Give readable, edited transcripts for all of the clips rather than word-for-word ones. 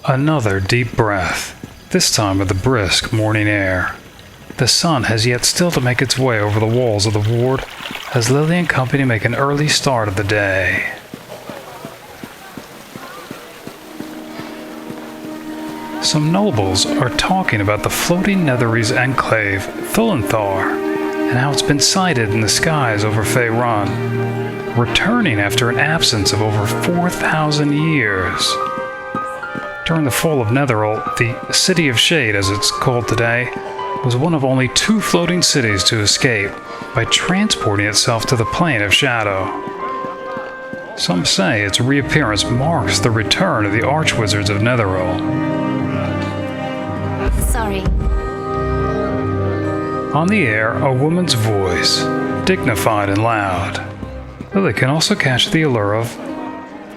Another deep breath, this time with the brisk morning air. The sun has yet still to make its way over the walls of the ward as Lilly and company make an early start of the day. Some nobles are talking about the floating Netheril's enclave, Thultanthar, and how it's been sighted in the skies over Faerun, returning after an absence of over 4,000 years. During the fall of Netheril, the City of Shade, as it's called today, was one of only 2 floating cities to escape by transporting itself to the plane of shadow. Some say its reappearance marks the return of the Archwizards of Netheril. Sorry. On the air, a woman's voice, dignified and loud. Lilly can also catch the allure of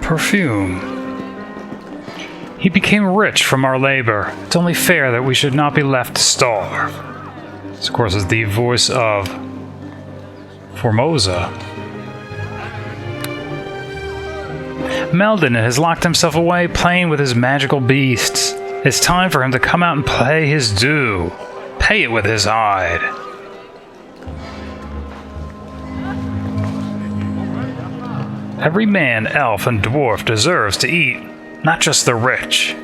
perfume. He became rich from our labor. It's only fair that we should not be left to starve. This, of course, is the voice of Formosa. Meldanen has locked himself away playing with his magical beasts. It's time for him to come out and pay his due. Pay it with his hide. Every man, elf, and dwarf deserves to eat. Not just the rich.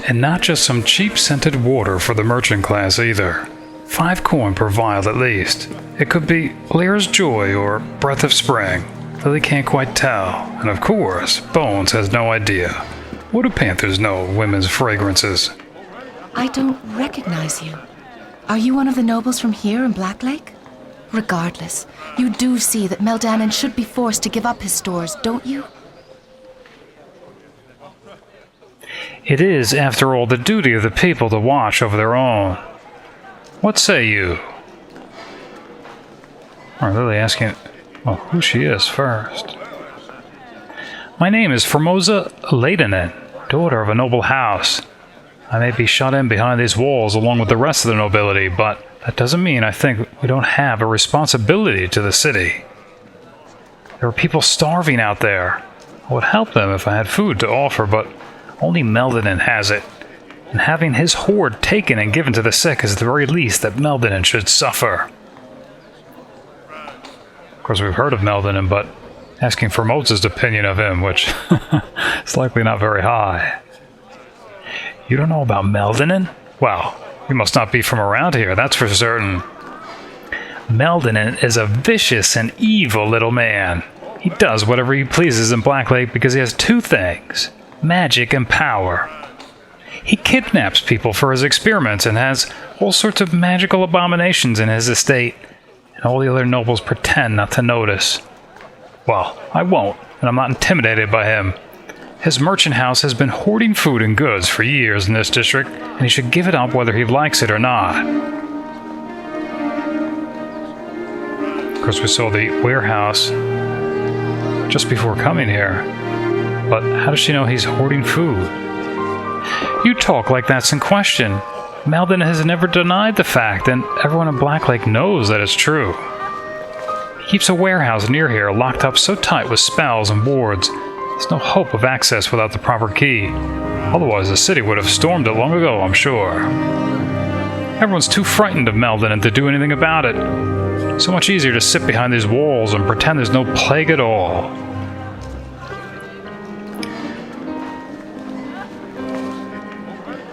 And not just some cheap-scented water for the merchant class either. 5 coin per vial at least. It could be Lliira's Joy or Breath of Spring. Lilly can't quite tell. And of course, Bones has no idea. What do panthers know of women's fragrances? I don't recognize you. Are you one of the nobles from here in Blacklake? Regardless, you do see that Meldanen should be forced to give up his stores, don't you? It is, after all, the duty of the people to watch over their own. What say you? Or Lilly asking who she is first. My name is Formosa Laitannen, daughter of a noble house. I may be shut in behind these walls along with the rest of the nobility, but that doesn't mean I think we don't have a responsibility to the city. There are people starving out there. I would help them if I had food to offer, but only Meldanen has it, and having his hoard taken and given to the sick is the very least that Meldanen should suffer. Of course, we've heard of Meldanen, but asking for Formosa's opinion of him, which is likely not very high. You don't know about Meldanen? Well, you must not be from around here, that's for certain. Meldanen is a vicious and evil little man. He does whatever he pleases in Blacklake because he has 2 things. Magic and power. He kidnaps people for his experiments and has all sorts of magical abominations in his estate, and all the other nobles pretend not to notice. Well, I won't, and I'm not intimidated by him. His merchant house has been hoarding food and goods for years in this district, and he should give it up whether he likes it or not. Of course, we saw the warehouse just before coming here. But how does she know he's hoarding food? You talk like that's in question. Meldanen has never denied the fact, and everyone in Blacklake knows that it's true. He keeps a warehouse near here locked up so tight with spells and wards. There's no hope of access without the proper key. Otherwise, the city would have stormed it long ago, I'm sure. Everyone's too frightened of Meldanen to do anything about it. So much easier to sit behind these walls and pretend there's no plague at all.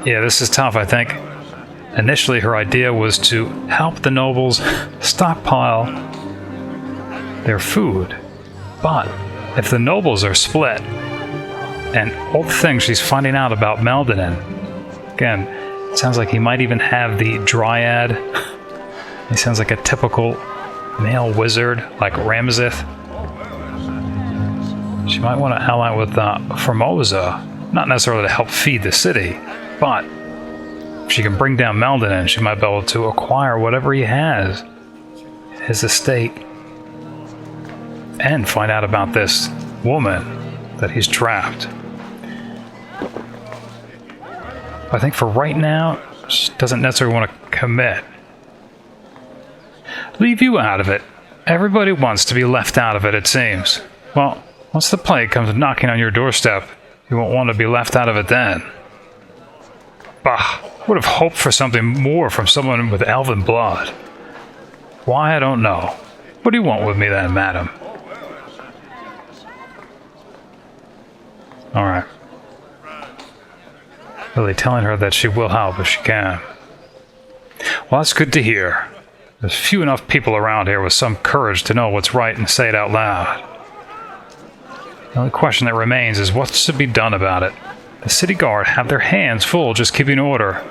Yeah, this is tough, I think. Initially, her idea was to help the nobles stockpile their food. But if the nobles are split, and all the things she's finding out about Meldanen, again, it sounds like he might even have the dryad. He sounds like a typical male wizard, like Ramseth. She might want to ally with Formosa, not necessarily to help feed the city, but if she can bring down Meldanen, she might be able to acquire whatever he has in his estate and find out about this woman that he's trapped. I think for right now, she doesn't necessarily want to commit. Leave you out of it. Everybody wants to be left out of it, it seems. Well, once the plague comes knocking on your doorstep, You won't want to be left out of it then. Bah, would have hoped for something more from someone with elven blood. Why, I don't know. What do you want with me then, madam? Alright. Lilly telling her that she will help if she can. Well, that's good to hear. There's few enough people around here with some courage to know what's right and say it out loud. The only question that remains is what's to be done about it. The city guard have their hands full just keeping order.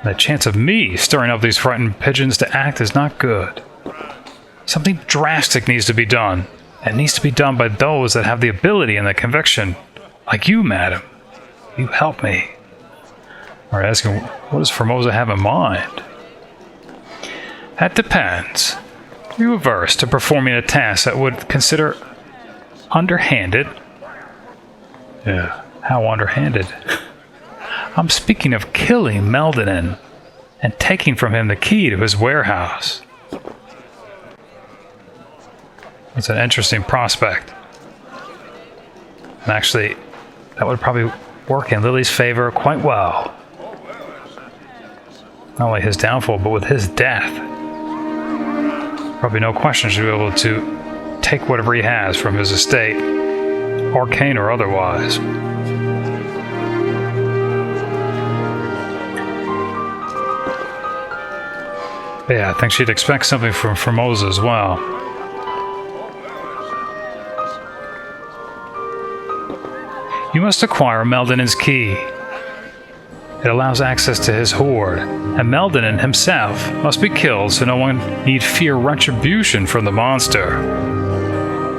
And the chance of me stirring up these frightened pigeons to act is not good. Something drastic needs to be done. It needs to be done by those that have the ability and the conviction. Like you, madam. You help me. Or asking, what does Formosa have in mind? That depends. Are you averse to performing a task that would consider underhanded? Yeah, how underhanded? I'm speaking of killing Meldanen and taking from him the key to his warehouse. It's an interesting prospect. And actually, that would probably work in Lilly's favor quite well. Not only his downfall, but with his death. Probably no question she'll be able to take whatever he has from his estate, arcane or otherwise. But yeah, I think she'd expect something from Formosa as well. You must acquire Meldanen's key. It allows access to his hoard, and Meldanen himself must be killed so no one need fear retribution from the monster.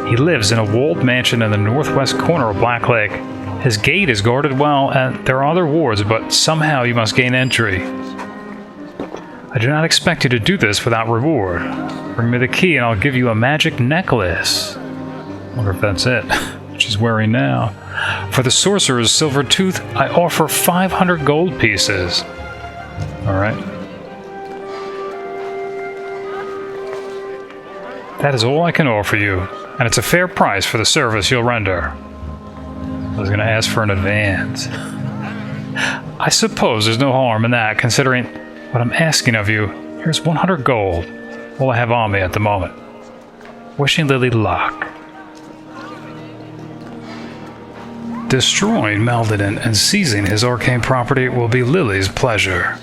He lives in a walled mansion in the northwest corner of Blacklake. His gate is guarded well, and there are other wards, but somehow you must gain entry. I do not expect you to do this without reward. Bring me the key and I'll give you a magic necklace. I wonder if that's it. She's wearing now. For the sorcerer's silver tooth, I offer 500 gold pieces. Alright. That is all I can offer you, and it's a fair price for the service you'll render. I was going to ask for an advance. I suppose there's no harm in that, considering what I'm asking of you. Here's 100 gold, all I have on me at the moment. Wishing Lilly luck. Destroying Meldanen and seizing his arcane property will be Lilly's pleasure.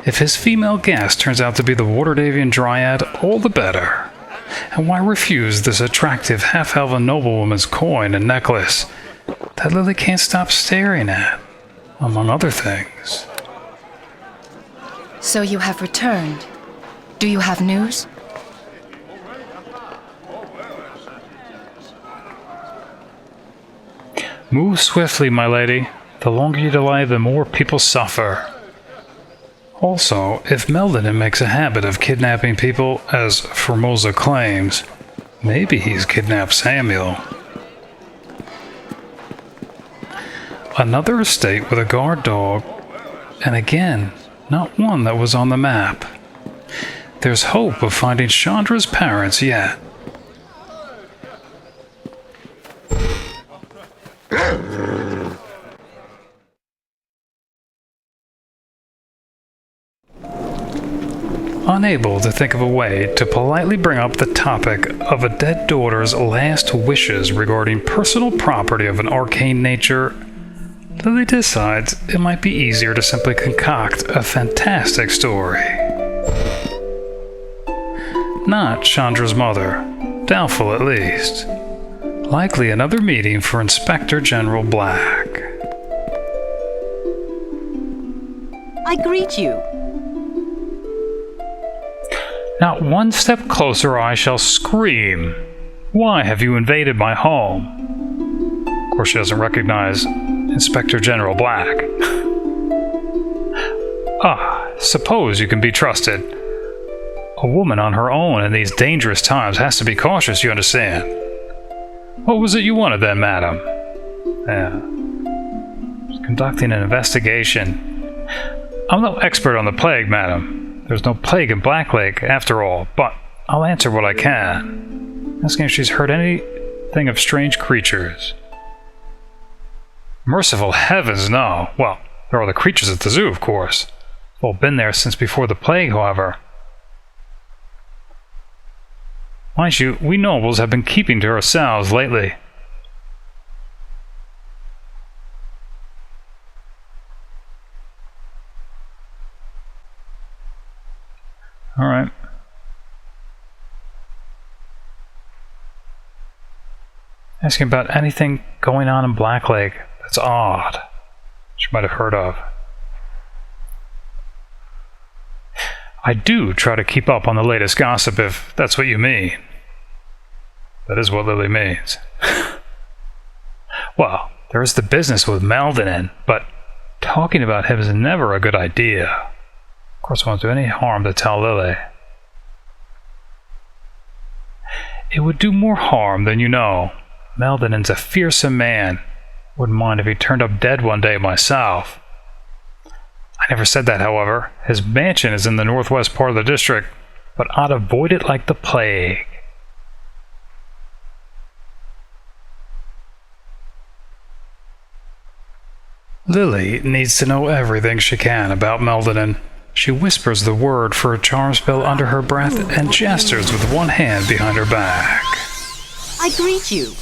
If his female guest turns out to be the Waterdhavian dryad, all the better. And why refuse this attractive half-elven noblewoman's coin and necklace that Lilly can't stop staring at, among other things? So you have returned. Do you have news? Move swiftly, my lady. The longer you delay, the more people suffer. Also, if Meldanen makes a habit of kidnapping people, as Formosa claims, maybe he's kidnapped Samuel. Another estate with a guard dog, and again, not one that was on the map. There's hope of finding Chandra's parents yet. Unable to think of a way to politely bring up the topic of a dead daughter's last wishes regarding personal property of an arcane nature, Lilly decides it might be easier to simply concoct a fantastic story. Not Chandra's mother, doubtful at least. Likely another meeting for Inspector General Black. I greet you. Not one step closer, or I shall scream. Why have you invaded my home? Of course, she doesn't recognize Inspector General Black. Suppose you can be trusted. A woman on her own in these dangerous times has to be cautious, you understand. What was it you wanted then, madam? Just conducting an investigation. I'm no expert on the plague, madam. There's no plague in Blacklake, after all, but I'll answer what I can. Asking if she's heard anything of strange creatures. Merciful heavens, no. Well, there are the creatures at the zoo, of course. They've all been there since before the plague, however. Mind you, we nobles have been keeping to ourselves lately. Alright. Asking about anything going on in Blacklake that's odd, which you might have heard of. I do try to keep up on the latest gossip, if that's what you mean. That is what Lilly means. Well, there is the business with Meldanen, but talking about him is never a good idea. Of course, it won't do any harm to tell Lilly. It would do more harm than you know. Meldanen's a fearsome man. Wouldn't mind if he turned up dead one day myself. I never said that, however. His mansion is in the northwest part of the district, but I'd avoid it like the plague. Lilly needs to know everything she can about Meldanen. She whispers the word for a charm spell under her breath and gestures with one hand behind her back. I greet you.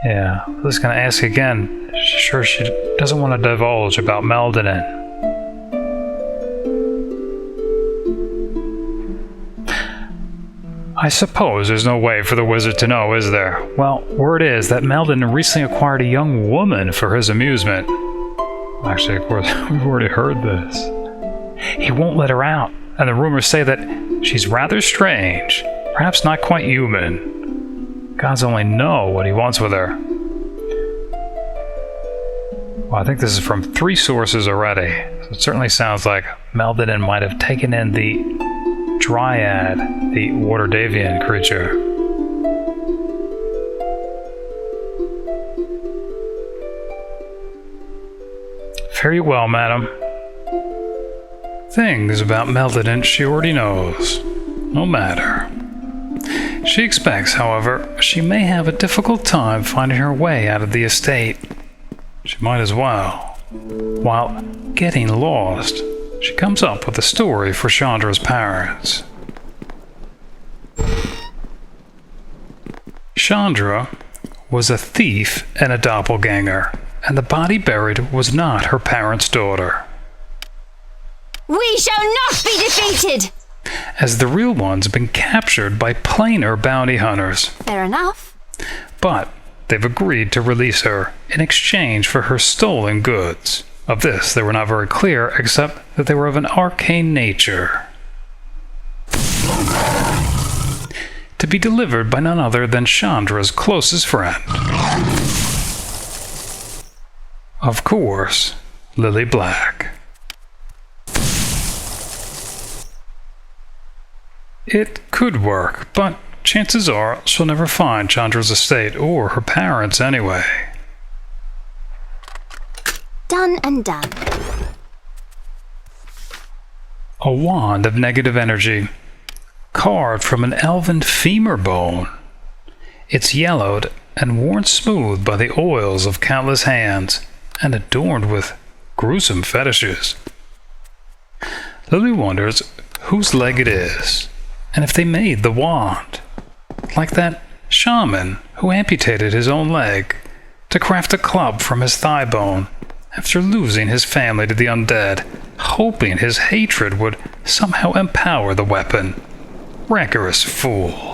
Yeah, I was going to ask again. Sure, she doesn't want to divulge about Meldanen. I suppose there's no way for the wizard to know, is there? Well, word is that Meldanen recently acquired a young woman for his amusement. Actually, of course, we've already heard this. He won't let her out, and the rumors say that she's rather strange, perhaps not quite human. Gods only know what he wants with her. Well, I think this is from 3 sources already. So it certainly sounds like Meldanen might have taken in the dryad, the Waterdhavian creature. Very well, madam. Things about Meldanen she already knows. No matter. She expects, however, she may have a difficult time finding her way out of the estate. She might as well. While getting lost, she comes up with a story for Chandra's parents. Chandra was a thief and a doppelganger, and the body buried was not her parents' daughter. We shall not be defeated! As the real one's been captured by plainer bounty hunters. Fair enough. But they've agreed to release her in exchange for her stolen goods. Of this, they were not very clear, except that they were of an arcane nature. To be delivered by none other than Chandra's closest friend. Of course, Lilly Black. It could work, but chances are she'll never find Chandra's estate or her parents anyway. Done and done. A wand of negative energy, carved from an elven femur bone. It's yellowed and worn smooth by the oils of countless hands, and adorned with gruesome fetishes. Lilly wonders whose leg it is, and if they made the wand, like that shaman who amputated his own leg to craft a club from his thigh bone after losing his family to the undead, hoping his hatred would somehow empower the weapon. Rancorous fool.